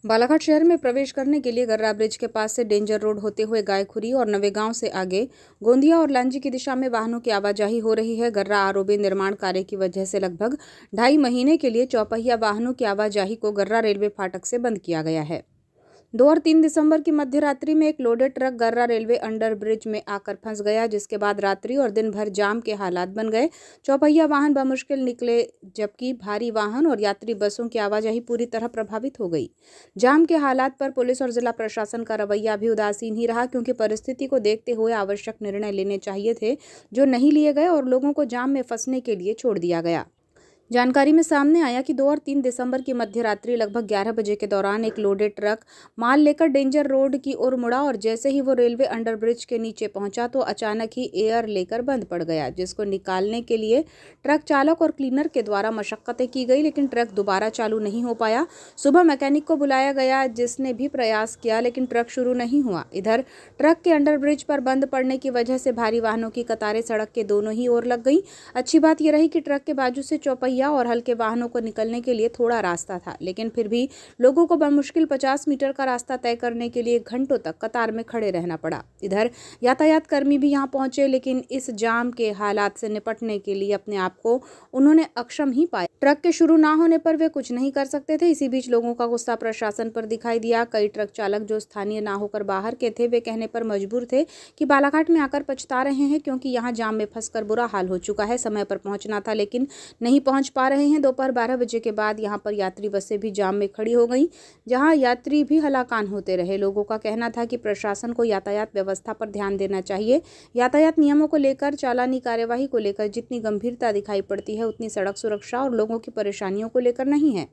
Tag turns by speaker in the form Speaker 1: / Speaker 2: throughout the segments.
Speaker 1: बालाघाट शहर में प्रवेश करने के लिए गर्रा ब्रिज के पास से डेंजर रोड होते हुए गायखुरी और नवेगांव से आगे गोंदिया और लांजी की दिशा में वाहनों की आवाजाही हो रही है। गर्रा आरओबी निर्माण कार्य की वजह से लगभग 2.5 महीने के लिए चौपहिया वाहनों की आवाजाही को गर्रा रेलवे फाटक से बंद किया गया है। 2 और 3 दिसंबर की मध्य रात्रि में एक लोडेड ट्रक गर्रा रेलवे अंडर ब्रिज में आकर फंस गया, जिसके बाद रात्रि और दिन भर जाम के हालात बन गए। चौपहिया वाहन बमुश्किल निकले, जबकि भारी वाहन और यात्री बसों की आवाजाही पूरी तरह प्रभावित हो गई। जाम के हालात पर पुलिस और जिला प्रशासन का रवैया भी उदासीन ही रहा, क्योंकि परिस्थिति को देखते हुए आवश्यक निर्णय लेने चाहिए थे, जो नहीं लिए गए और लोगों को जाम में फंसने के लिए छोड़ दिया गया। जानकारी में सामने आया कि 2 और 3 दिसंबर की मध्य रात्रि लगभग 11 बजे के दौरान एक लोडेड ट्रक माल लेकर डेंजर रोड की ओर मुड़ा और जैसे ही वो रेलवे अंडरब्रिज के नीचे पहुंचा तो अचानक ही एयर लेकर बंद पड़ गया, जिसको निकालने के लिए ट्रक चालक और क्लीनर के द्वारा मशक्कतें की गई, लेकिन ट्रक दोबारा चालू नहीं हो पाया। सुबह मैकेनिक को बुलाया गया, जिसने भी प्रयास किया, लेकिन ट्रक शुरू नहीं हुआ। इधर ट्रक के अंडरब्रिज पर बंद पड़ने की वजह से भारी वाहनों की कतारें सड़क के दोनों ही ओर लग गई। अच्छी बात यह रही कि ट्रक के बाजू से चौपहिया और हल्के वाहनों को निकलने के लिए थोड़ा रास्ता था, लेकिन फिर भी लोगों को बमुश्किल 50 मीटर का रास्ता तय करने के लिए घंटों तक कतार में खड़े रहना पड़ा। इधर यातायात कर्मी भी यहां पहुंचे, लेकिन इस जाम के हालात से निपटने के लिए अपने आप को उन्होंने अक्षम ही पाया। ट्रक के शुरू ना होने पर वे कुछ नहीं कर सकते थे। इसी बीच लोगों का गुस्सा प्रशासन पर दिखाई दिया। कई ट्रक चालक जो स्थानीय ना होकर बाहर के थे, वे कहने पर मजबूर थे कि बालाघाट में आकर पछता रहे हैं, क्योंकि यहाँ जाम में फंसकर बुरा हाल हो चुका है। समय पर पहुंचना था, लेकिन नहीं पहुंच पा रहे हैं। दोपहर 12 बजे के बाद यहां पर यात्री बसें भी जाम में खड़ी हो गईं, जहां यात्री भी हलाकान होते रहे। लोगों का कहना था कि प्रशासन को यातायात व्यवस्था पर ध्यान देना चाहिए। यातायात नियमों को लेकर, चालानी कार्यवाही को लेकर जितनी गंभीरता दिखाई पड़ती है, उतनी सड़क सुरक्षा और लोगों की परेशानियों को लेकर नहीं है।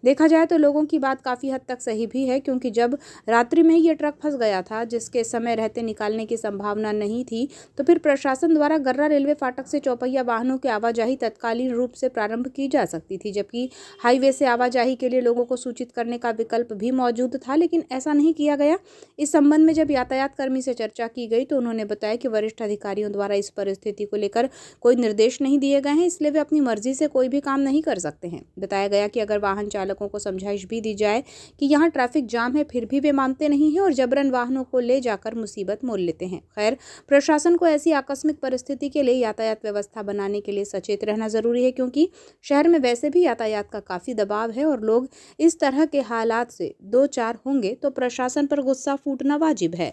Speaker 1: देखा जाए तो लोगों की बात काफी हद तक सही भी है, क्योंकि जब रात्रि में ये ट्रक फंस गया था, जिसके समय रहते निकालने की संभावना नहीं थी, तो फिर प्रशासन द्वारा गर्रा रेलवे फाटक से चौपहिया वाहनों की आवाजाही तत्कालीन रूप से प्रारंभ की जा सकती थी, जबकि हाईवे से आवाजाही के लिए लोगों को सूचित करने का विकल्प भी मौजूद था, लेकिन ऐसा नहीं किया गया। इस संबंध में जब यातायात कर्मी से चर्चा की गई तो उन्होंने बताया कि वरिष्ठ अधिकारियों द्वारा इस परिस्थिति को लेकर कोई निर्देश नहीं दिए गए हैं, इसलिए वे अपनी मर्जी से कोई भी काम नहीं कर सकते हैं। बताया गया कि अगर वाहन चालकों को समझाइश भी दी जाए कि यहाँ ट्रैफिक जाम है, फिर भी वे मानते नहीं हैं और जबरन वाहनों को ले जाकर मुसीबत मोल लेते हैं। खैर, प्रशासन को ऐसी आकस्मिक परिस्थिति के लिए यातायात व्यवस्था बनाने के लिए सचेत रहना जरूरी है, क्योंकि शहर में वैसे भी यातायात का काफी दबाव है और लोग इस तरह के हालात से दो चार होंगे तो प्रशासन पर गुस्सा फूटना वाजिब है।